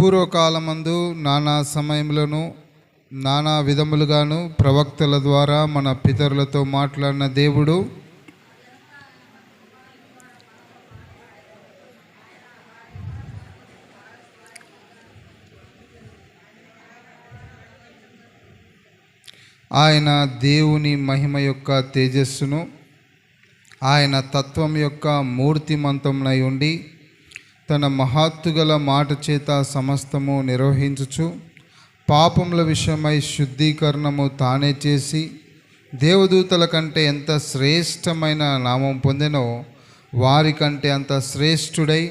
పూర్వకాలమందు నానా సమయములను నానా విధములుగాను ప్రవక్తల ద్వారా మన పితరులతో మాట్లాడిన దేవుడు ఆయన దేవుని మహిమ యొక్క తేజస్సును ఆయన తత్వం యొక్క మూర్తిమంతమునై ఉండి తన మహత్తుగల మాట చేత సమస్తము నిర్వహించుచు పాపముల విషయమై శుద్ధీకరణము తానే చేసి దేవదూతల కంటే ఎంత శ్రేష్టమైన నామం పొందెనో వారికంటే అంత శ్రేష్ఠుడై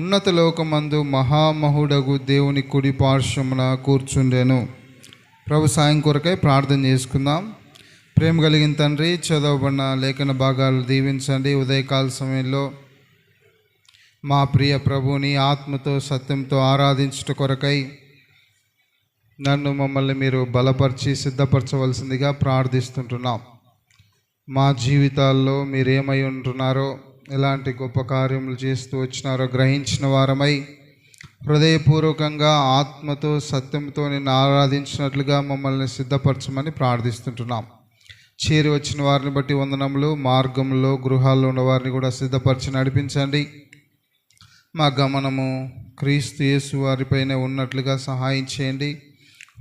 ఉన్నత లోకమందు మహామహుడగు దేవుని కుడి పార్శ్వమున కూర్చుండెను. ప్రభు సాయం కొరకై ప్రార్థన చేసుకుందాం. ప్రేమ కలిగిన తండ్రి, చదవబడిన లేఖన భాగాలు దీవించండి. ఉదయకాల సమయంలో మా ప్రియ ప్రభుని ఆత్మతో సత్యంతో ఆరాధించుట కొరకై నన్ను మమ్మల్ని మీరు బలపరిచి సిద్ధపరచవలసిందిగా ప్రార్థిస్తుంటున్నాం. మా జీవితాల్లో మీరేమై ఉంటున్నారో, ఎలాంటి గొప్ప కార్యములు చేస్తూ వచ్చినారో గ్రహించిన వారమై హృదయపూర్వకంగా ఆత్మతో సత్యంతో నిన్ను ఆరాధించినట్లుగా మమ్మల్ని సిద్ధపరచమని ప్రార్థిస్తుంటున్నాం. చేరి వచ్చిన వారిని బట్టి వందనములు. మార్గంలో గృహాల్లో ఉన్న వారిని కూడా సిద్ధపరిచి నడిపించండి. మా గమనము క్రీస్తు యేసు వారిపైనే ఉన్నట్లుగా సహాయం చేయండి.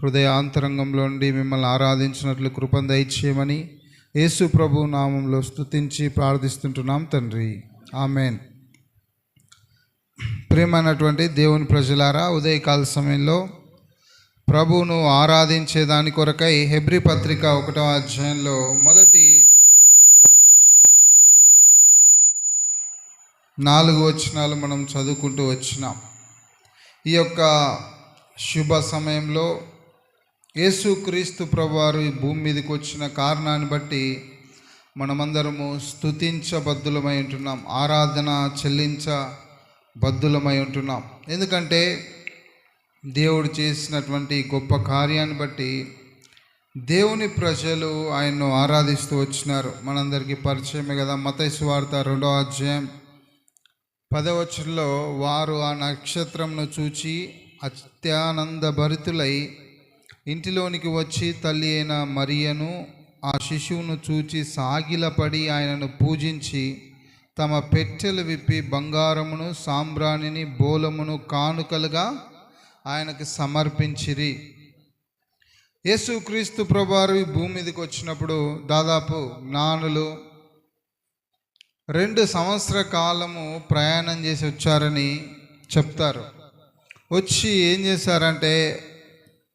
హృదయాంతరంగంలో నుండి మిమ్మల్ని ఆరాధించినట్లు కృపను దయచేయమని యేసు ప్రభు నామంలో స్తుతించి ప్రార్థిస్తుంటున్నాం తండ్రి, ఆమెన్. ప్రియమైనటువంటి దేవుని ప్రజలారా, ఉదయకాల సమయంలో ప్రభువును ఆరాధించే దాని కొరకై హెబ్రీ పత్రిక 1వ అధ్యాయంలో మొదటి 4 వచనాలు మనం చదువుకుంటూ వచ్చినాం. ఈ యొక్క శుభ సమయంలో యేసుక్రీస్తు ప్రభువారు ఈ భూమి మీదకి వచ్చిన కారణాన్ని బట్టి మనమందరము స్తుతించబద్ధులమై ఉంటున్నాం, ఆరాధన చెల్లించబద్ధులమై ఉంటున్నాం. ఎందుకంటే దేవుడు చేసినటువంటి గొప్ప కార్యాన్ని బట్టి దేవుని ప్రజలు ఆయన్ను ఆరాధిస్తూ వచ్చినారు. మనందరికీ పరిచయమే కదా. మత్తయి సువార్త 2వ అధ్యాయం 10వ వచనంలో వారు ఆ నక్షత్రంను చూచి అత్యానంద భరితులై ఇంటిలోనికి వచ్చి తల్లి అయిన మరియను ఆ శిశువును చూచి సాగిలపడి ఆయనను పూజించి తమ పెట్టెలు విప్పి బంగారమును సాంబ్రాణిని బోలమును కానుకలుగా ఆయనకు సమర్పించిరి. యేసుక్రీస్తు ప్రభువారు ఈ భూమి మీదకి వచ్చినప్పుడు దాదాపు జ్ఞానులు 2 సంవత్సర కాలము ప్రయాణం చేసి వచ్చారని చెప్తారు. వచ్చి ఏం చేశారంటే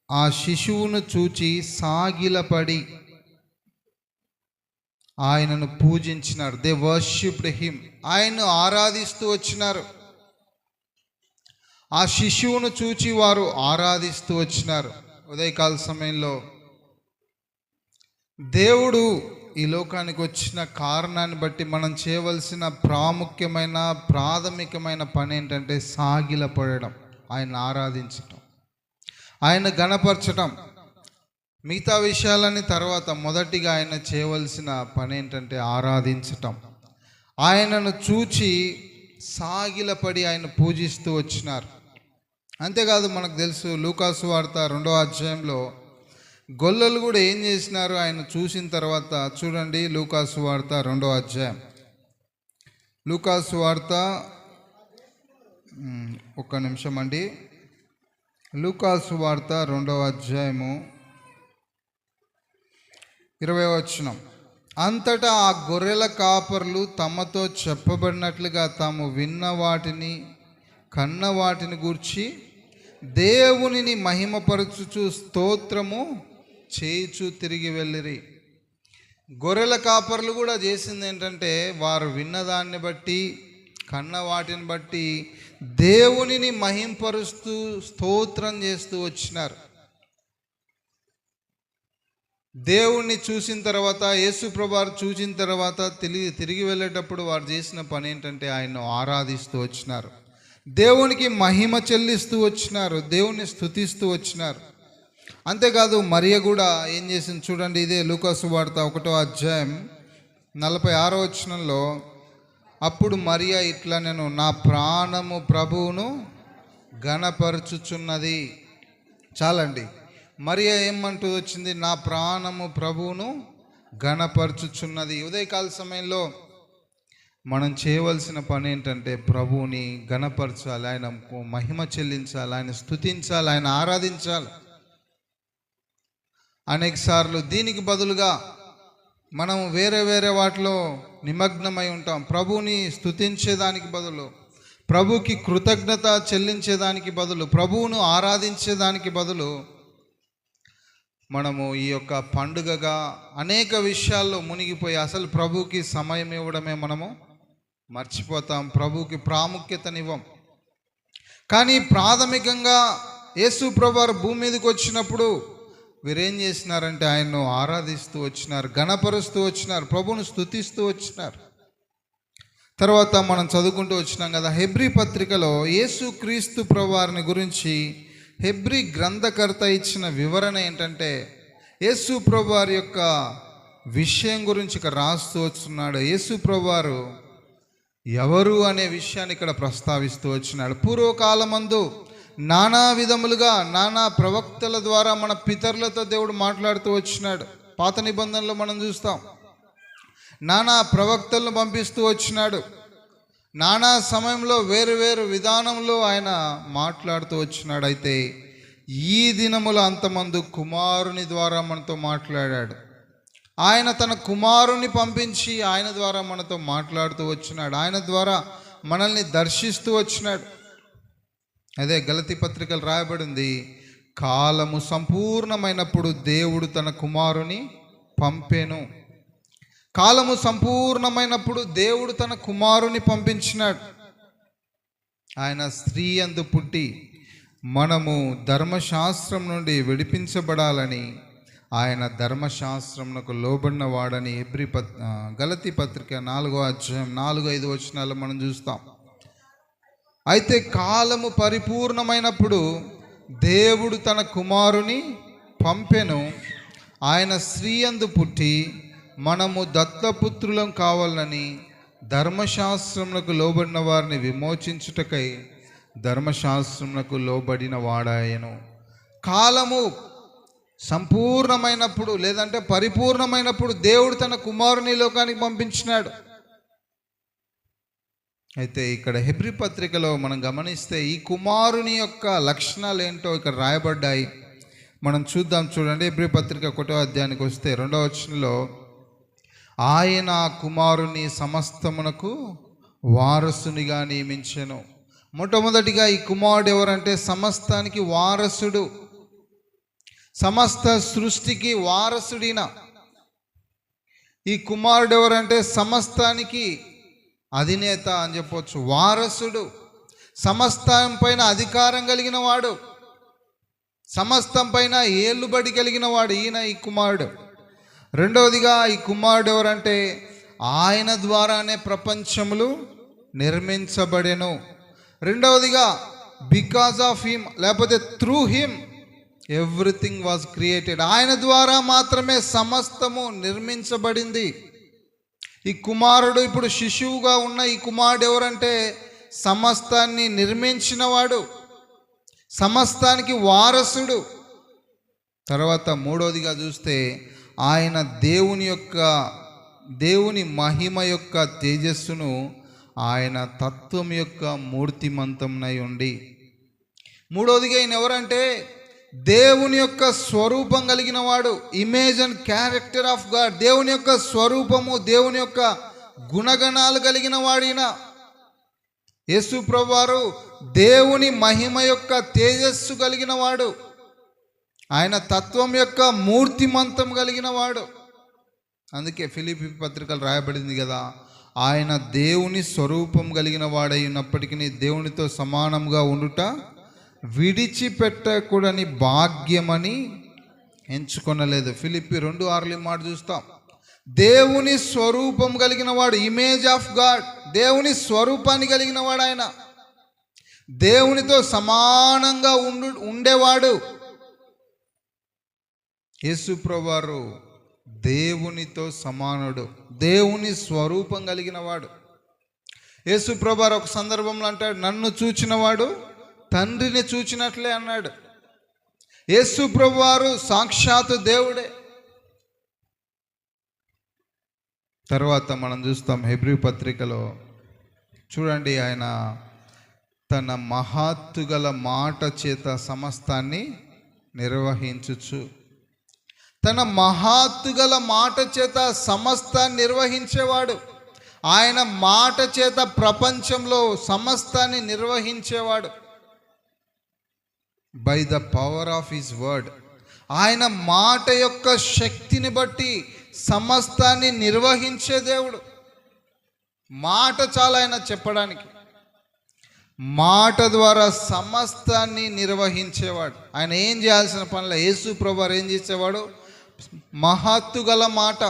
ఆ శిశువును చూచి సాగిలపడి ఆయనను పూజించినారు. They worshipped him. ఆయన్ను ఆరాధిస్తూ వచ్చినారు. ఆ శిశువును చూచి వారు ఆరాధిస్తూ వచ్చినారు. ఉదయకాల సమయంలో దేవుడు ఈ లోకానికి వచ్చిన కారణాన్ని బట్టి మనం చేయవలసిన ప్రాథమికమైన పని ఏంటంటే సాగిలపడడం, ఆయన ఆరాధించటం, ఆయన గణపరచటం. మిగతా విషయాలని తర్వాత, మొదటిగా ఆయన చేయవలసిన పని ఏంటంటే ఆరాధించటం. ఆయనను చూచి సాగిలపడి ఆయన పూజిస్తూ వచ్చినారు. అంతేకాదు, మనకు తెలుసు లూకాసు వార్త 2వ అధ్యాయంలో గొల్లలు కూడా ఏం చేసినారు ఆయన చూసిన తర్వాత. చూడండి, లూకాసు వార్త 2వ అధ్యాయం. లూకాసు వార్త ఒక్క నిమిషం అండి. లూకాసు వార్త 2వ అధ్యాయము 20వ వచనం. అంతటా ఆ గొర్రెల కాపర్లు తమతో చెప్పబడినట్లుగా తాము విన్న వాటిని కన్న వాటిని గూర్చి దేవునిని మహిమపరచుచు స్తోత్రము చేయుచు తిరిగి వెళ్ళిరి. గొర్రెల కాపర్లు కూడా చేసింది ఏంటంటే వారు విన్నదాన్ని బట్టి కన్న వాటిని బట్టి దేవునిని మహింపరుస్తూ స్తోత్రం చేస్తూ వచ్చినారు. దేవుణ్ణి చూసిన తర్వాత, యేసు ప్రభువారు చూసిన తర్వాత తిరిగి వెళ్ళేటప్పుడు వారు చేసిన పని ఏంటంటే ఆయన్ను ఆరాధిస్తూ వచ్చినారు. దేవునికి మహిమ చెల్లిస్తూ వచ్చినారు. దేవుణ్ణి స్తుతిస్తూ వచ్చినారు. అంతేకాదు, మరియ కూడా ఏం చేసింది చూడండి. ఇదే లూకాసు వార్త 1వ అధ్యాయం 46వ వచనంలో, అప్పుడు మరియ ఇట్లా, నేను నా ప్రాణము ప్రభువును గణపరచుచున్నది. చాలండి. మరియ ఏమంటూ వచ్చింది? నా ప్రాణము ప్రభువును గణపరచుచున్నది. ఉదయకాల సమయంలో మనం చేయవలసిన పని ఏంటంటే ప్రభువుని గణపరచాలి, ఆయనకు మహిమ చెల్లించాలి, ఆయన స్తుతించాలి, ఆయన ఆరాధించాలి. అనేక సార్లు దీనికి బదులుగా మనం వేరే వేరే వాటిలో నిమగ్నమై ఉంటాం. ప్రభువుని స్తుతించేదానికి బదులు, ప్రభువుకి కృతజ్ఞత చెల్లించేదానికి బదులు, ప్రభువును ఆరాధించేదానికి బదులు మనము ఈ యొక్క పండుగగా అనేక విషయాల్లో మునిగిపోయి అసలు ప్రభువుకి సమయం ఇవ్వడమే మనము మర్చిపోతాం. ప్రభువుకి ప్రాముఖ్యతనివ్వం. కానీ ప్రాథమికంగా యేసు ప్రభువారు భూమి మీదకి వచ్చినప్పుడు వీరేం చేసినారంటే ఆయన్ను ఆరాధిస్తూ వచ్చినారు, గణపరుస్తూ వచ్చినారు, ప్రభువును స్తుతిస్తూ వచ్చినారు. తర్వాత మనం చదువుకుంటూ వచ్చినాం కదా, హెబ్రీ పత్రికలో యేసు క్రీస్తు ప్రభువారిని గురించి హెబ్రీ గ్రంథకర్త ఇచ్చిన వివరణ ఏంటంటే, యేసు ప్రభువారి యొక్క విషయం గురించి ఇక్కడ రాస్తూ వస్తున్నాడు. యేసు ప్రభువారు ఎవరు అనే విషయాన్ని ఇక్కడ ప్రస్తావిస్తూ వచ్చినాడు. పూర్వకాలమందు నానా విధములుగా నానా ప్రవక్తల ద్వారా మన పితరులతో దేవుడు మాట్లాడుతూ వచ్చినాడు. పాత నిబంధనలో మనం చూస్తాం, నానా ప్రవక్తలను పంపిస్తూ వచ్చినాడు. నానా సమయంలో వేరు వేరు విధానంలో ఆయన మాట్లాడుతూ వచ్చినాడు. అయితే ఈ దినముల అంతమందు కుమారుని ద్వారా మనతో మాట్లాడాడు. ఆయన తన కుమారుని పంపించి ఆయన ద్వారా మనతో మాట్లాడుతూ వచ్చినాడు. ఆయన ద్వారా మనల్ని దర్శిస్తూ వచ్చినాడు. అదే గలతీ పత్రికలు రాయబడింది, కాలము సంపూర్ణమైనప్పుడు దేవుడు తన కుమారుని పంపెను. కాలము సంపూర్ణమైనప్పుడు దేవుడు తన కుమారుని పంపించినాడు. ఆయన స్త్రీ యందు పుట్టి మనము ధర్మశాస్త్రం నుండి విడిపించబడాలని, ఆయన ధర్మశాస్త్రమునకు లోబడిన వాడని గలతీ పత్రిక 4వ అధ్యాయం 4-5 వచనాలు మనం చూస్తాం. అయితే కాలము పరిపూర్ణమైనప్పుడు దేవుడు తన కుమారుని పంపెను. ఆయన స్త్రీ యందు పుట్టి మనము దత్తపుత్రులం కావాలని ధర్మశాస్త్రమునకు లోబడిన వారిని విమోచించుటకై ధర్మశాస్త్రమునకు లోబడిన వాడాయను. కాలము సంపూర్ణమైనప్పుడు లేదంటే పరిపూర్ణమైనప్పుడు దేవుడు తన కుమారుని లోకానికి పంపించినాడు. అయితే ఇక్కడ హెబ్రీ పత్రికలో మనం గమనిస్తే ఈ కుమారుని యొక్క లక్షణాలు ఏంటో ఇక్కడ రాయబడ్డాయి. మనం చూద్దాం. చూడండి, హెబ్రీ పత్రిక 1వ అధ్యాయానికి వస్తే 2వ వచనంలో, ఆయన కుమారుని సమస్తమునకు వారసునిగా నియమించెను. మొట్టమొదటిగా ఈ కుమారుడు ఎవరంటే సమస్తానికి వారసుడు, సమస్త సృష్టికి వారసుడిన ఈ కుమారుడు ఎవరంటే సమస్తానికి అధినేత అని చెప్పవచ్చు, వారసుడు, సమస్తం పైన అధికారం కలిగిన వాడు, సమస్తం పైన ఏలుబడి కలిగిన వాడు ఈయన ఈ కుమారుడు. రెండవదిగా ఈ కుమారుడు ఎవరంటే ఆయన ద్వారానే ప్రపంచములు నిర్మించబడెను. రెండవదిగా బికాజ్ ఆఫ్ హిమ్ లేకపోతే through him everything was created. ఆయన ద్వారా మాత్రమే సమస్తము నిర్మించబడింది. ఈ కుమారుడు ఇప్పుడు శిశువుగా ఉన్న ఈ కుమారుడు ఎవరంటే సమస్తాన్ని నిర్మించినవాడు, సమస్తానికి వారసుడు. తర్వాత మూడవదిగా చూస్తే ఆయన దేవుని మహిమ యొక్క తేజస్సును ఆయన తత్వం యొక్క మూర్తిమంతంనై ఉండి. మూడవదిగా ఈయన ఎవరంటే దేవుని యొక్క స్వరూపం కలిగిన వాడు, image and character of God. దేవుని యొక్క స్వరూపము, దేవుని యొక్క గుణగణాలు కలిగిన వాడిన యేసు ప్రభువారు దేవుని మహిమ యొక్క తేజస్సు కలిగిన వాడు, ఆయన తత్వం యొక్క మూర్తిమంతం కలిగిన వాడు. అందుకే ఫిలిప్పీ పత్రికలు రాయబడింది కదా, ఆయన దేవుని స్వరూపం కలిగిన వాడై ఉన్నప్పటికీ దేవునితో సమానంగా ఉండుట విడిచిపెట్టకూడని భాగ్యమని ఎంచుకొనలేదు. ఫిలిప్పీ 2:6 మాట చూస్తాం. దేవుని స్వరూపం కలిగిన వాడు, ఇమేజ్ ఆఫ్ గాడ్, దేవుని స్వరూపాన్ని కలిగిన వాడు, ఆయన దేవునితో సమానంగా ఉండేవాడు. యేసు ప్రభువారు దేవునితో సమానుడు, దేవుని స్వరూపం కలిగిన వాడు. యేసు ప్రభువారు ఒక సందర్భంలో అంటాడు, నన్ను చూచినవాడు తండ్రిని చూచినట్లే అన్నాడు. యేసు ప్రభువారు సాక్షాత్తు దేవుడే. తర్వాత మనం చూస్తాం హెబ్రీ పత్రికలో చూడండి, ఆయన తన మహత్తుగల మాట చేత సమస్తాన్ని నిర్వహించుచు, తన మహత్తుగల మాట చేత సమస్తాన్ని నిర్వహించేవాడు. ఆయన మాట చేత ప్రపంచంలో సమస్తాన్ని నిర్వహించేవాడు. By the power of his word, ఆయన మాట యొక్క శక్తిని బట్టి సమస్తాన్ని నిర్వహించే దేవుడు. మాట చాలా ఆయన చెప్పడానికి, మాట ద్వారా సమస్తాన్ని నిర్వహించేవాడు. ఆయన ఏం చేయాల్సిన పనులు, యేసు ప్రభువారు ఏం చేసేవాడు? మహత్తు గల మాట,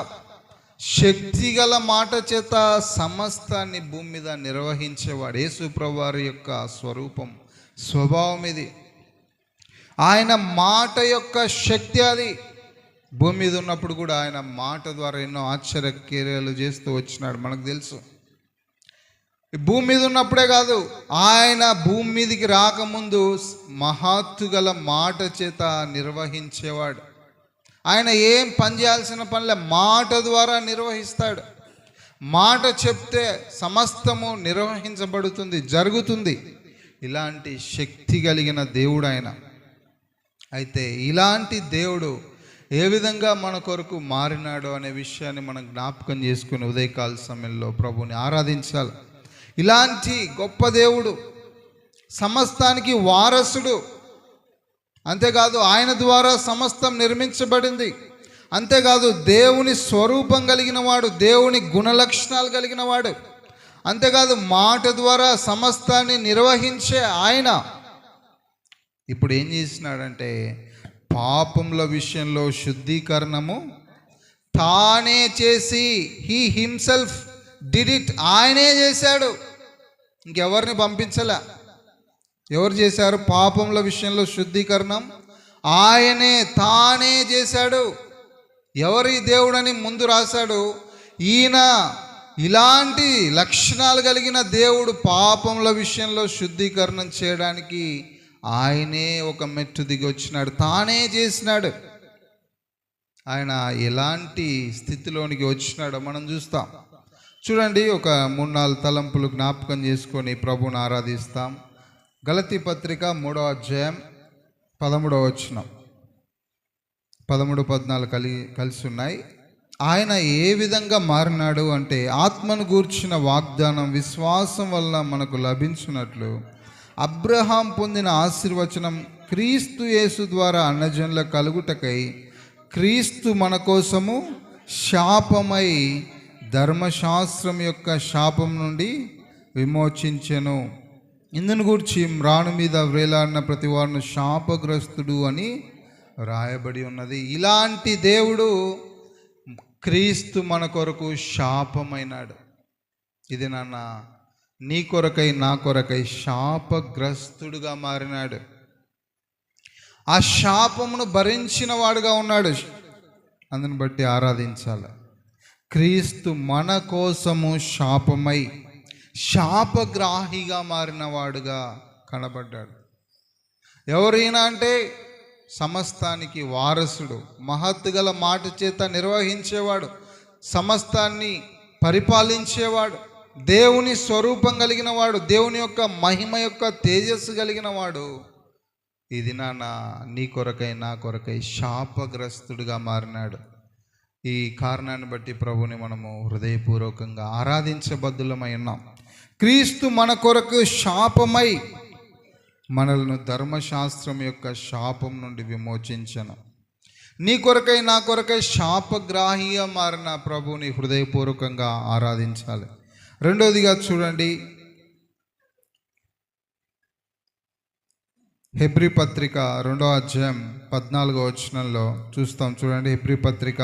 శక్తి గల మాట చేత సమస్తాన్ని భూమి మీద నిర్వహించేవాడు. యేసు ప్రభువారి యొక్క స్వరూపం, స్వభావం ఇది. ఆయన మాట యొక్క శక్తి అది. భూమి మీద ఉన్నప్పుడు కూడా ఆయన మాట ద్వారా ఎన్నో ఆశ్చర్య కార్యాలు చేస్తూ వచ్చినాడు, మనకు తెలుసు. భూమి మీద ఉన్నప్పుడే కాదు, ఆయన భూమి మీదకి రాకముందు మహత్తు గల మాట చేత నిర్వహించేవాడు. ఆయన ఏం పని చేయాల్సిన పనిలే, మాట ద్వారా నిర్వహిస్తాడు. మాట చెప్తే సమస్తము నిర్వహించబడుతుంది, జరుగుతుంది. ఇలాంటి శక్తి కలిగిన దేవుడు ఆయన. అయితే ఇలాంటి దేవుడు ఏ విధంగా మన కొరకు మారినాడో అనే విషయాన్ని మనం జ్ఞాపకం చేసుకుని ఉదయకాల సమయంలో ప్రభుని ఆరాధించాలి. ఇలాంటి గొప్ప దేవుడు, సమస్తానికి వారసుడు. అంతేకాదు ఆయన ద్వారా సమస్తం నిర్మించబడింది. అంతేకాదు దేవుని స్వరూపం కలిగిన వాడు, దేవుని గుణలక్షణాలు కలిగిన వాడు. అంతేకాదు మాట ద్వారా సమస్తాన్ని నిర్వహించే ఆయన ఇప్పుడు ఏం చేసినాడంటే, పాపముల విషయంలో శుద్ధీకరణము తానే చేసి, హీ హిమ్సెల్ఫ్ డిడ్ ఇట్, ఆయనే చేశాడు, ఇంకెవరిని పంపించలే. ఎవరు చేశారు? పాపముల విషయంలో శుద్ధీకరణం ఆయనే, తానే చేశాడు. ఎవరి దేవుడని ముందు రాశాడు, ఈయన ఇలాంటి లక్షణాలు కలిగిన దేవుడు పాపముల విషయంలో శుద్ధీకరణం చేయడానికి ఆయనే ఒక మెట్టు దిగి వచ్చినాడు, తానే చేసినాడు. ఆయన ఎలాంటి స్థితిలోనికి వచ్చినాడో మనం చూస్తాం. చూడండి, ఒక 3-4 తలంపులు జ్ఞాపకం చేసుకొని ప్రభువుని ఆరాధిస్తాం. గలతీ పత్రిక 3వ అధ్యాయం 13వ వచనం, 13-14 కలిసి ఉన్నాయి. ఆయన ఏ విధంగా మారినాడు అంటే, ఆత్మను గూర్చిన వాగ్దానం విశ్వాసం వల్ల మనకు లభించినట్లు అబ్రహాం పొందిన ఆశీర్వచనం క్రీస్తు యేసు ద్వారా అన్నజనుల కలుగుటకై క్రీస్తు మన కోసము శాపమై ధర్మశాస్త్రం యొక్క శాపం నుండి విమోచించెను. ఇందును గూర్చి మ్రాను మీద వేలాడిన ప్రతి వాడును శాపగ్రస్తుడు అని రాయబడి ఉన్నది. ఇలాంటి దేవుడు క్రీస్తు మన కొరకు శాపమైనాడు. ఇది నాన్న నీ కొరకై నా కొరకై శాపగ్రస్తుడుగా మారినాడు. ఆ శాపమును భరించిన వాడుగా ఉన్నాడు. అందుని బట్టి ఆరాధించాలి. క్రీస్తు మన కోసము శాపమై శాపగ్రాహిగా మారిన వాడుగా కనబడ్డాడు. ఎవరైనా అంటే సమస్తానికి వారసుడు, మహత్తుగల మాట చేత నిర్వహించేవాడు, సమస్తాన్ని పరిపాలించేవాడు, దేవుని స్వరూపం కలిగిన వాడు, దేవుని యొక్క మహిమ యొక్క తేజస్సు కలిగిన వాడు. ఇది నీ కొరకై నా కొరకై శాపగ్రస్తుడిగా మారినాడు. ఈ కారణాన్ని బట్టి ప్రభుని మనము హృదయపూర్వకంగా ఆరాధించబద్దులమై ఉన్నాం. క్రీస్తు మన కొరకు శాపమై మనలను ధర్మశాస్త్రం యొక్క శాపం నుండి విమోచించను. నీ కొరకై నా కొరకై శాపగ్రాహిగా మారిన ప్రభుని హృదయపూర్వకంగా ఆరాధించాలి. రెండవదిగా చూడండి, హెబ్రీ పత్రిక 2వ అధ్యాయం 14వ వచనంలో చూస్తాం. చూడండి, హెబ్రీ పత్రిక.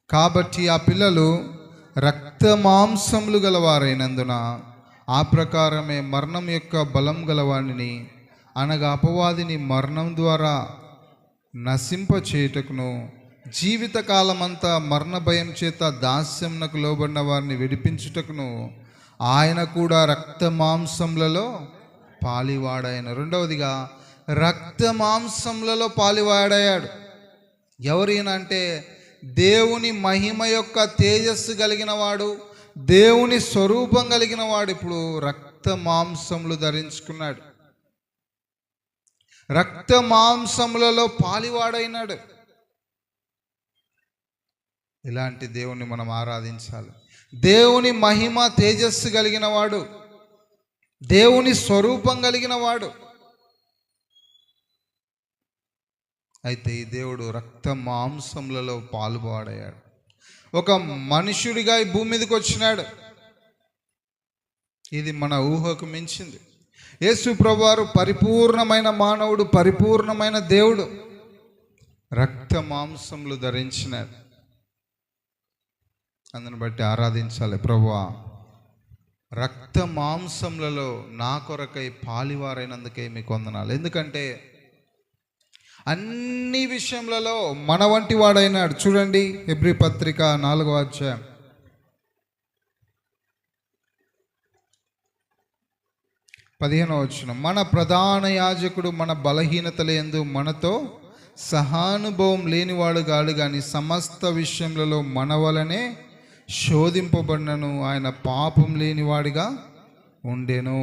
కాబట్టి ఆ పిల్లలు రక్త మాంసములు గలవారైనందున ఆ ప్రకారమే మరణం యొక్క బలం గలవాడిని, అనగా అపవాదిని మరణం ద్వారా నశింపచేయుటకును జీవితకాలమంతా మరణ భయం చేత దాస్యంనకు లోబడిన వారిని విడిపించుటకును ఆయన కూడా రక్త మాంసములలో పాలివాడాయను. రెండవదిగా రక్త మాంసములలో పాలివాడయ్యాడు. ఎవరైనా అంటే దేవుని మహిమ యొక్క తేజస్సు కలిగిన వాడు, దేవుని స్వరూపం కలిగిన వాడు ఇప్పుడు రక్త మాంసములు ధరించుకున్నాడు, రక్త మాంసములలో పాలివాడైనాడు. ఇలాంటి దేవుణ్ణి మనం ఆరాధించాలి. దేవుని మహిమ తేజస్సు కలిగిన వాడు, దేవుని స్వరూపం కలిగిన వాడు. అయితే ఈ దేవుడు రక్త మాంసములలో పాలువాడయ్యాడు. ఒక మనుష్యుడిగా ఈ భూమి మీదకి వచ్చినాడు. ఇది మన ఊహకు మించింది. యేసు ప్రభువారు పరిపూర్ణమైన మానవుడు, పరిపూర్ణమైన దేవుడు, రక్త మాంసములు ధరించినాడు. అందుని బట్టి ఆరాధించాలి. ప్రభువా, రక్త మాంసములలో నా కొరకై పాలివారైనందుకే మీకు వందనాలు. ఎందుకంటే అన్ని విషయములలో మన వంటి వాడైనాడు. చూడండి, హెబ్రీ పత్రిక 4వ అధ్యాయం 15వ వచనం. మన ప్రధాన యాజకుడు మన బలహీనతల యందు మనతో సహానుభవం లేనివాడు కాడు, కానీ సమస్త విషయములలో మన వలనే శోధింపబడినను, ఆయన పాపం లేనివాడిగా ఉండెను.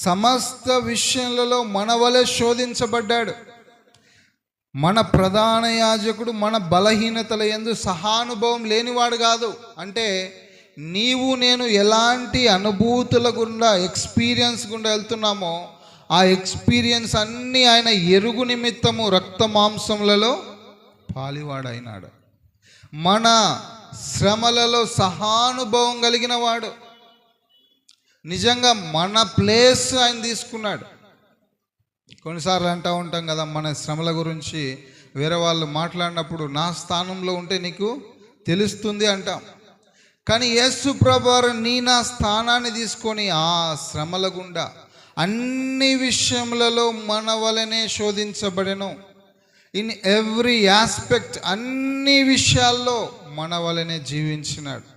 సమస్త విషయములలో మన వలె శోధించబడ్డాడు. మన ప్రధాన యాజకుడు మన బలహీనతల యందు సహానుభవం లేనివాడు కాదు. అంటే నీవు నేను ఎలాంటి అనుభూతుల గుండా, ఎక్స్పీరియన్స్ గుండా వెళ్తున్నామో ఆ ఎక్స్పీరియన్స్ అన్నీ ఆయన ఎరుగు నిమిత్తము రక్త మాంసములలో పాలివాడైనాడు. మన శ్రమలలో సహానుభవం కలిగిన వాడు. నిజంగా మన ప్లేస్ ఆయన తీసుకున్నాడు. కొన్నిసార్లు అంటూ ఉంటాం కదా, మన శ్రమల గురించి వేరే వాళ్ళు మాట్లాడినప్పుడు నా స్థానంలో ఉంటే నీకు తెలుస్తుంది అంటాం. కానీ యేసు ప్రభువారు నా స్థానాన్ని తీసుకొని ఆ శ్రమల గుండా అన్ని విషయములలో మన వలనే శోధించబడెను. ఇన్ ఎవ్రీ ఆస్పెక్ట్, అన్ని విషయాల్లో మన వలనే జీవించినాడు.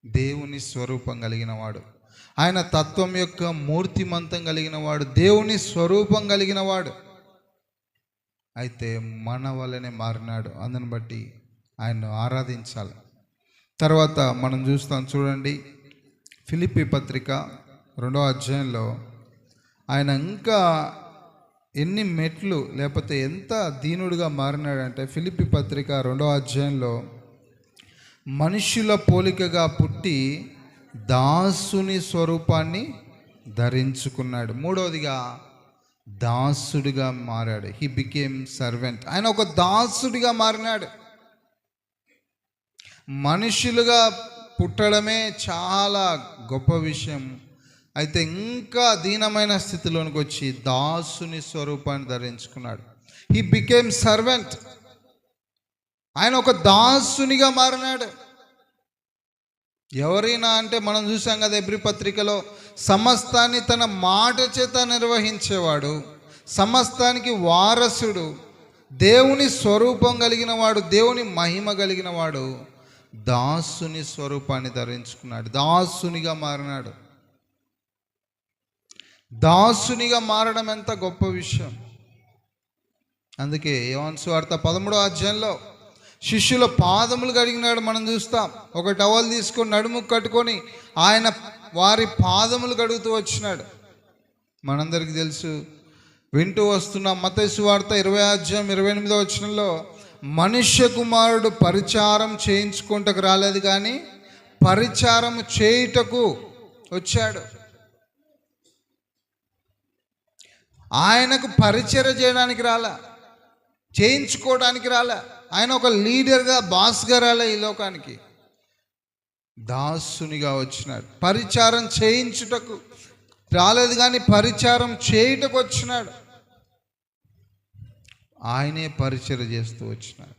దేవుని స్వరూపం కలిగిన వాడు, ఆయన తత్వం యొక్క మూర్తిమంతం కలిగిన వాడు, దేవుని స్వరూపం కలిగిన వాడు. అయితే మన వలనే మారినాడు. అందుని బట్టి ఆయన్ను ఆరాధించాలి. తర్వాత మనం చూస్తాం, చూడండి, ఫిలిప్పీ పత్రిక 2వ అధ్యాయంలో ఆయన ఇంకా ఎన్ని మెట్లు, లేకపోతే ఎంత దీనుడిగా మారినాడంటే, ఫిలిప్పీ పత్రిక 2వ అధ్యాయంలో మనుష్యుల పోలికగా పుట్టి దాసుని స్వరూపాన్ని ధరించుకున్నాడు. మూడవదిగా దాసుడిగా మారాడు. He became servant. ఆయన ఒక దాసుడిగా మారినాడు. మనుషులుగా పుట్టడమే చాలా గొప్ప విషయం. అయితే ఇంకా దీనమైన స్థితిలోనికి వచ్చి దాసుని స్వరూపాన్ని ధరించుకున్నాడు. He became servant. ఆయన ఒక దాసునిగా మారినాడు. ఎవరైనా అంటే మనం చూసాం కదా హెబ్రీ పత్రికలో, సమస్తాన్ని తన మాట చేత నిర్వహించేవాడు, సమస్తానికి వారసుడు, దేవుని స్వరూపం కలిగిన వాడు, దేవుని మహిమ కలిగిన వాడు దాసుని స్వరూపాన్ని ధరించుకున్నాడు. దాసునిగా మారినాడు. దాసునిగా మారడం ఎంత గొప్ప విషయం. అందుకే యోహాను సువార్త 13వ అధ్యాయంలో శిష్యుల పాదములు కడిగినాడు. మనం చూస్తాం, ఒక టవల్ తీసుకొని నడుముకు కట్టుకొని ఆయన వారి పాదములు కడుగుతూ వచ్చినాడు. మనందరికీ తెలుసు, వింటూ వస్తున్నాం, మత్తయి సువార్త 20వ అధ్యాయం 28వ వచనంలో, మనుష్య కుమారుడు పరిచారం చేయించుకుంటకు రాలేదు, కానీ పరిచారం చేయుటకు వచ్చాడు. ఆయనకు పరిచర్య చేయడానికి రాలా, చేయించుకోవడానికి రాలా. ఆయన ఒక లీడర్గా, బాస్గా రాలే ఈ లోకానికి. దాసునిగా వచ్చినాడు. పరిచారం చేయించుటకు రాలేదు, కానీ పరిచారం చేయుటకు వచ్చినాడు. ఆయనే పరిచర్య చేస్తూ వచ్చినాడు.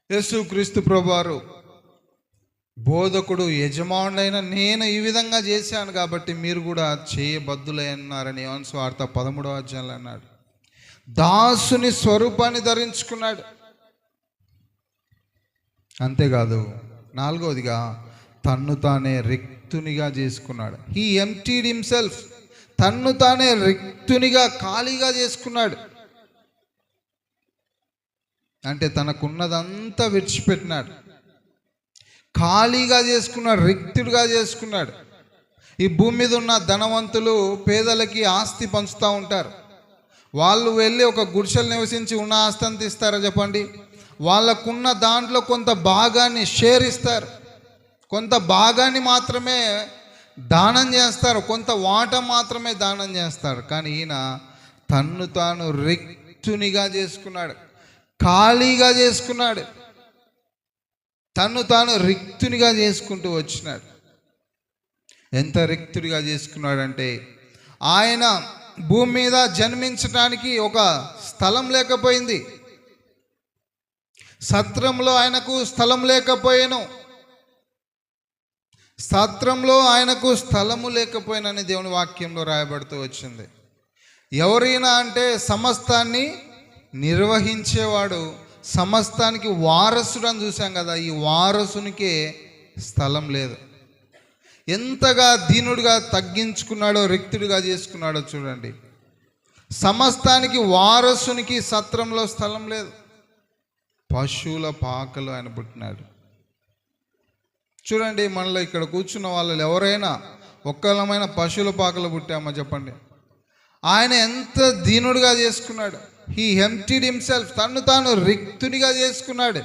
యేసుక్రీస్తు ప్రభువారు బోధకుడు, యజమానుడైన నేను ఈ విధంగా చేశాను కాబట్టి మీరు కూడా చేయబద్దులై అన్నారని యోహాను సువార్త 13వ అధ్యాయంలో అన్నాడు. దాసుని స్వరూపాన్ని ధరించుకున్నాడు. అంతేకాదు, 4వదిగా తన్ను తానే రిక్తునిగా చేసుకున్నాడు. హీ ఎంప్టీడ్ హిమ్సెల్ఫ్, తన్ను తానే రిక్తునిగా ఖాళీగా చేసుకున్నాడు. అంటే తనకున్నదంతా విడిచిపెట్టినాడు, ఖాళీగా చేసుకున్నాడు, రిక్తుడిగా చేసుకున్నాడు. ఈ భూమి మీద ఉన్న ధనవంతులు పేదలకి ఆస్తి పంచుతూ ఉంటారు. వాళ్ళు వెళ్ళి ఒక గుడిసెలు నివసించి ఉన్న ఆస్తి అంత ఇస్తారా చెప్పండి? వాళ్ళకున్న దాంట్లో కొంత భాగాన్ని షేర్ ఇస్తారు, కొంత భాగాన్ని మాత్రమే దానం చేస్తారు, కొంత వాటా మాత్రమే దానం చేస్తారు. కానీ ఈయన తన్ను తాను రిక్తునిగా చేసుకున్నాడు, ఖాళీగా చేసుకున్నాడు, తన్ను తాను రిక్తునిగా చేసుకుంటూ వచ్చినాడు. ఎంత రిక్తుడిగా చేసుకున్నాడంటే, ఆయన భూమి మీద జన్మించడానికి ఒక స్థలం లేకపోయింది, సత్రంలో ఆయనకు స్థలం లేకపోయాను, సత్రంలో ఆయనకు స్థలము లేకపోయినని దేవుని వాక్యంలో రాయబడుతూ వచ్చింది. ఎవరైనా అంటే సమస్తాన్ని నిర్వహించేవాడు, సమస్తానికి వారసుడు అని చూసాం కదా. ఈ వారసునికే స్థలం లేదు. ఎంతగా దీనుడిగా తగ్గించుకున్నాడో, రిక్తుడిగా చేసుకున్నాడో చూడండి. సమస్తానికి వారసునికి సత్రంలో స్థలం లేదు. పశువుల పాకలు ఆయన పుట్టినాడు. చూడండి, మనలో ఇక్కడ కూర్చున్న వాళ్ళు ఎవరైనా ఒక్కలమైన పశువుల పాకలు పుట్టామా చెప్పండి? ఆయన ఎంత దీనుడిగా చేసుకున్నాడు. హీ ఎంప్టీడ్ హిమ్సెల్ఫ్, తన్ను తాను రిక్తునిగా చేసుకున్నాడు.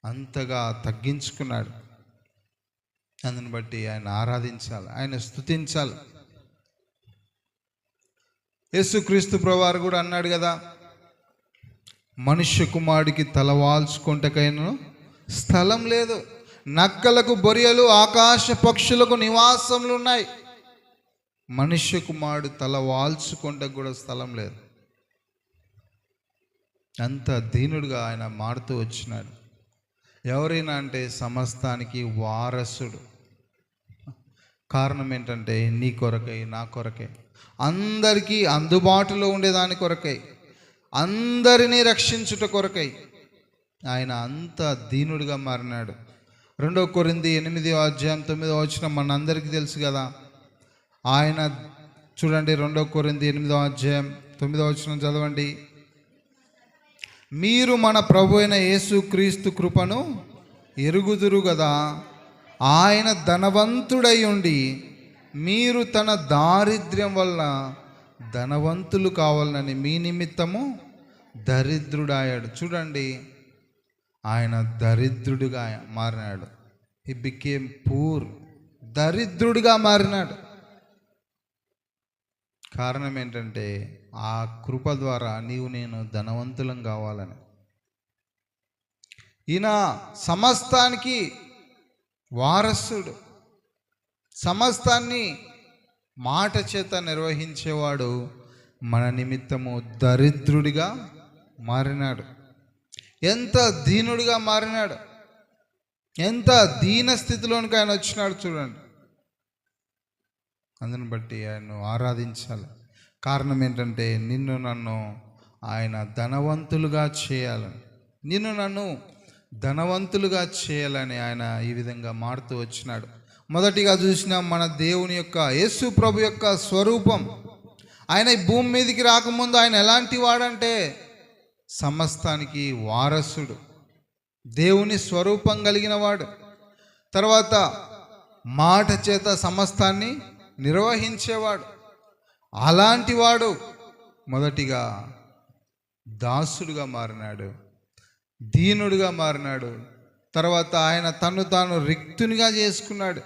అంతగా తగ్గించుకున్నాడు. అందుని బట్టి ఆయన ఆరాధించాలి, ఆయన స్తుతించాలి. యేసుక్రీస్తు ప్రభువారు కూడా అన్నాడు కదా, మనుష్య కుమారుడికి తలవాల్చుకుంటకైనా స్థలం లేదు, నక్కలకు బొరియలు ఆకాశ పక్షులకు నివాసములు ఉన్నాయి, మనుష్య కుమారుడు తల వాల్చుకుంటకు కూడా స్థలం లేదు. అంత దీనుడుగా ఆయన మారుతూ వచ్చినాడు. ఎవరైనా అంటే సమస్తానికి వారసుడు. కారణం ఏంటంటే నీ కొరకై, నా కొరకై, అందరికీ అందుబాటులో ఉండేదాని కొరకై, అందరినీ రక్షించుట కొరకై ఆయన అంత దీనుడిగా మారినాడు. 2 కొరింథీ 8:9 మనందరికీ తెలుసు కదా. ఆయన చూడండి, 2 కొరింథీ 8:9 చదవండి. మీరు మన ప్రభు అయిన యేసుక్రీస్తు కృపను ఎరుగుదురు కదా, ఆయన ధనవంతుడై ఉండి మీరు తన దారిద్ర్యం వల్ల ధనవంతులు కావాలని మీ నిమిత్తము దరిద్రుడాయాడు. చూడండి, ఆయన దరిద్రుడిగా మారినాడు. హి బికేమ్ పూర్, దరిద్రుడిగా మారినాడు. కారణం ఏంటంటే ఆ కృప ద్వారా నీవు నేను ధనవంతులం కావాలని. ఈయన సమస్తానికి వారసుడు, సమస్తాన్ని మాట చేత నిర్వహించేవాడు. మన నిమిత్తము దరిద్రుడిగా మారినాడు. ఎంత దీనుడిగా మారినాడు, ఎంత దీన స్థితిలోనికి ఆయన వచ్చినాడు చూడండి. అందుని బట్టి ఆయన్ను ఆరాధించాలి. కారణం ఏంటంటే నిన్ను నన్ను ఆయన ధనవంతులుగా చేయాలని, నిన్ను నన్ను ధనవంతులుగా చేయాలని ఆయన ఈ విధంగా మారుతూ వచ్చినాడు. మొదటిగా చూసిన మన దేవుని యొక్క యేసు ప్రభు యొక్క స్వరూపం. ఆయన ఈ భూమి మీదకి రాకముందు ఆయన ఎలాంటి వాడంటే సమస్తానికి వారసుడు, దేవుని స్వరూపం కలిగిన వాడు. తర్వాత మాట చేత సమస్తాన్ని నిర్వహించేవాడు. అలాంటి వాడు మొదటిగా దాసుడుగా మారినాడు, దీనుడుగా మారినాడు. తర్వాత ఆయన తను తాను రిక్తునిగా చేసుకున్నాడు,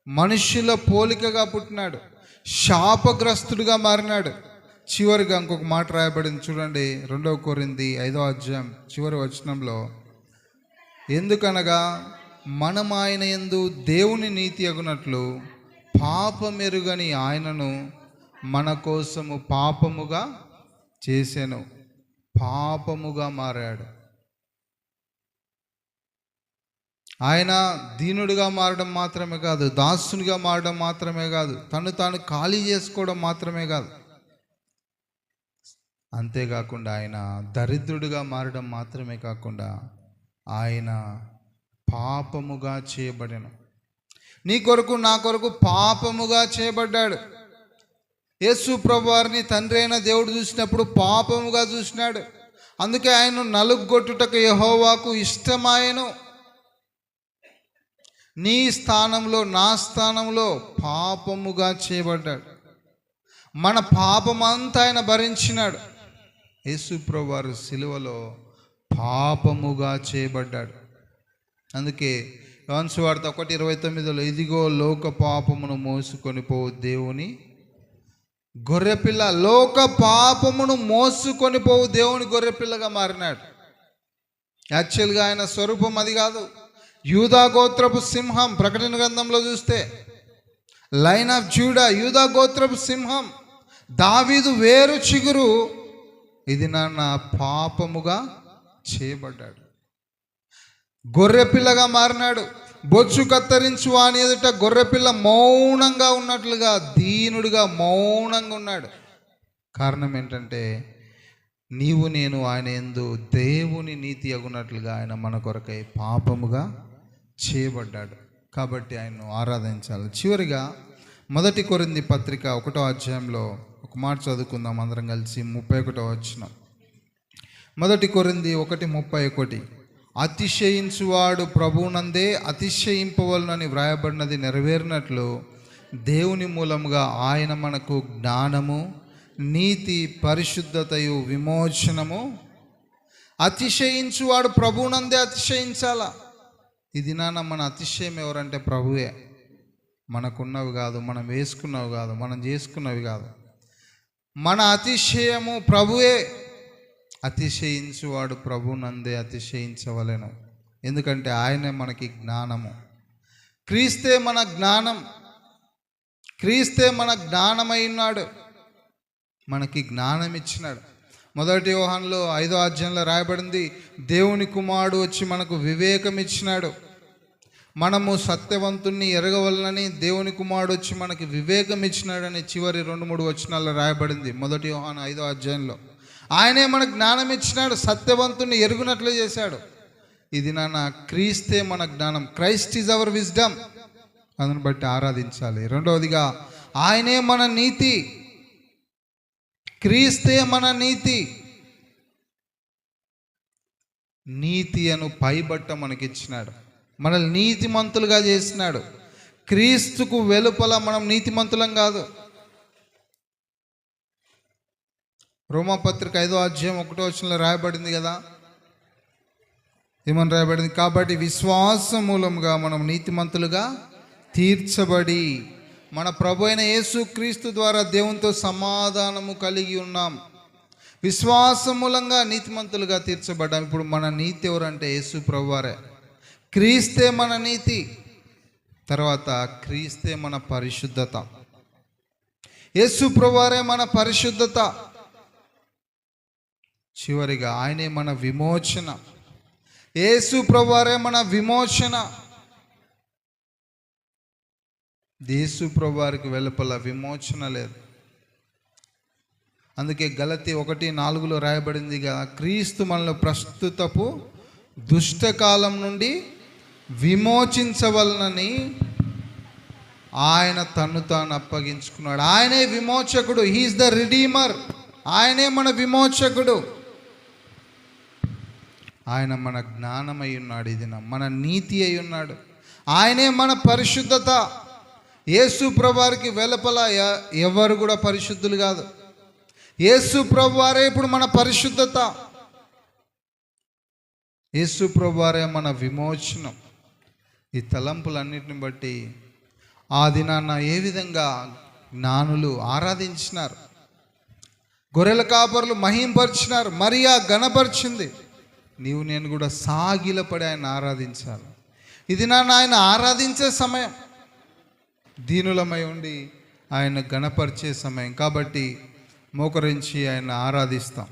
మనుష్యుల పోలికగా పుట్టినాడు, శాపగ్రస్తుడిగా మారినాడు. చివరిగా ఇంకొక మాట రాయబడింది చూడండి, 2 కొరింథీ 5 చివరి వచనంలో, ఎందుకనగా మనం ఆయన యందు దేవుని నీతి అగునట్లు పాపమెరుగని ఆయనను మన కోసము పాపముగా చేసెను. పాపముగా మారాడు. ఆయన దీనుడిగా మారడం మాత్రమే కాదు, దాసునిగా మారడం మాత్రమే కాదు, తను తాను ఖాళీ చేసుకోవడం మాత్రమే కాదు, అంతేకాకుండా ఆయన దరిద్రుడిగా మారడం మాత్రమే కాకుండా ఆయన పాపముగా చేయబడెను. నీ కొరకు నా కొరకు పాపముగా చేయబడ్డాడు. యేసు ప్రభువారిని తండ్రి అయిన దేవుడు చూసినప్పుడు పాపముగా చూసినాడు. అందుకే ఆయన నలుగొట్టుటకు యెహోవాకు ఇష్టమాయెను. నీ స్థానంలో నా స్థానంలో పాపముగా చేయబడ్డాడు. మన పాపమంతా ఆయన భరించినాడు. యేసు ప్రభువారు సిలువలో పాపముగా చేయబడ్డాడు. అందుకే యోహాను సువార్త 1:29 ఇదిగో లోక పాపమును మోసుకొని పోవు దేవుని గొర్రెపిల్ల. లోక పాపమును మోసుకొని పోవు దేవుని గొర్రెపిల్లగా మారినాడు. యాక్చువల్గా ఆయన స్వరూపం అది కాదు. యూదా గోత్రపు సింహం. ప్రకటన గ్రంథంలో చూస్తే లైన్ ఆఫ్ జూడా, యూదా గోత్రపు సింహం, దావీదు వేరు చిగురు. ఇది నా పాపముగా చేయబడ్డాడు. గొర్రెపిల్లగా మారినాడు. బొచ్చు కత్తరించు వాని ఎదుట గొర్రెపిల్ల మౌనంగా ఉన్నట్లుగా, దీనుడిగా మౌనంగా ఉన్నాడు. కారణం ఏంటంటే నీవు నేను ఆయన యందు దేవుని నీతి అగునట్లుగా ఆయన మన కొరకై పాపముగా చేయబడ్డాడు. కాబట్టి ఆయన్ను ఆరాధించాలి. చివరిగా 1 కొరింథీ పత్రిక 1వ అధ్యాయంలో ఒక మాట చదువుకుందాం అందరం కలిసి. 31వ వచనం. 1 కొరింథీ 1:31 అతిశయించువాడు ప్రభువునందే అతిశయింపవలనని వ్రాయబడినది నెరవేరినట్లు దేవుని మూలముగా ఆయన మనకు జ్ఞానము, నీతి, పరిశుద్ధతయు, విమోచనము. అతిశయించువాడు ప్రభువునందే అతిశయించాలా. ఇది మన అతిశయం ఎవరంటే ప్రభువే. మనకున్నవి కాదు, మనం వేసుకున్నవి కాదు, మనం చేసుకున్నవి కాదు. మన అతిశయము ప్రభువే. అతిశయించువాడు ప్రభువునందే అతిశయించవలెను. ఎందుకంటే ఆయనే మనకి జ్ఞానము. క్రీస్తే మన జ్ఞానం. క్రీస్తే మన జ్ఞానమై ఉన్నాడు. మనకి జ్ఞానం ఇచ్చినాడు. 1 యోహానులో 5వ అధ్యాయంలో రాయబడింది, దేవుని కుమారుడు వచ్చి మనకు వివేకం ఇచ్చినాడు. మనము సత్యవంతుణ్ణి ఎరగవలనని దేవుని కుమారుడు వచ్చి మనకి వివేకం ఇచ్చినాడని చివరి 2-3 వచనాల్లో రాయబడింది 1 యోహాను 5వ అధ్యాయంలో. ఆయనే మనకు జ్ఞానం ఇచ్చినాడు, సత్యవంతుణ్ణి ఎరుగునట్లు చేశాడు. ఇది క్రీస్తే మన జ్ఞానం. Christ is our wisdom. అందుని బట్టి ఆరాధించాలి. రెండవదిగా ఆయనే మన నీతి. క్రీస్తే మన నీతి. నీతి అను పైబట్ట మనకిచ్చినాడు. మనల్ని నీతిమంతులుగా చేసినాడు. క్రీస్తుకు వెలుపల మనం నీతిమంతులం కాదు. రోమాపత్రిక 5వ అధ్యాయం 1వ వచనంలో రాయబడింది కదా. ఏమని రాయబడింది? కాబట్టి విశ్వాసం మూలంగా మనం నీతిమంతులుగా తీర్చబడి మన ప్రభు అయిన యేసు క్రీస్తు ద్వారా దేవునితో సమాధానము కలిగి ఉన్నాం. విశ్వాసం మూలంగా నీతిమంతులుగా తీర్చబడ్డాం. ఇప్పుడు మన నీతి ఎవరంటే యేసు ప్రభువారే. క్రీస్తే మన నీతి. తర్వాత క్రీస్తే మన పరిశుద్ధత. యేసు ప్రభువారే మన పరిశుద్ధత. చివరిగా ఆయనే మన విమోచన. యేసు ప్రభువారే మన విమోచన. యేసు ప్రభువారికి వెలుపల విమోచన లేదు. అందుకే గలతీ 1:4 రాయబడింది కదా, క్రీస్తు మనల్ని ప్రస్తుతపు దుష్టకాలం నుండి విమోచించవలనని ఆయన తన్ను తాను అప్పగించుకున్నాడు. ఆయనే విమోచకుడు. He is the redeemer. ఆయనే మన విమోచకుడు. ఆయన మన జ్ఞానమై ఉన్నాడు. ఇది మన నీతి అయి ఉన్నాడు. ఆయనే మన పరిశుద్ధత. యేసు ప్రభువారికి వెలుపల ఎవరు కూడా పరిశుద్ధులు కాదు. యేసు ప్రభువారే ఇప్పుడు మన పరిశుద్ధత. యేసు ప్రభువారే మన విమోచనం. ఈ తలంపులన్నిటిని బట్టి ఆ దినాన ఏ విధంగా జ్ఞానులు ఆరాధించినారు, గొర్రెల కాపరులు మహింపరిచినారు, మరియా గణపరిచింది. నీవు నేను కూడా సాగిలపడి ఆయన ఆరాధించాలి. ఇది ఆయన ఆరాధించే సమయం. దీనులమై ఉండి ఆయన గణపరిచే సమయం. కాబట్టి మోకరించి ఆయన ఆరాధిస్తాం.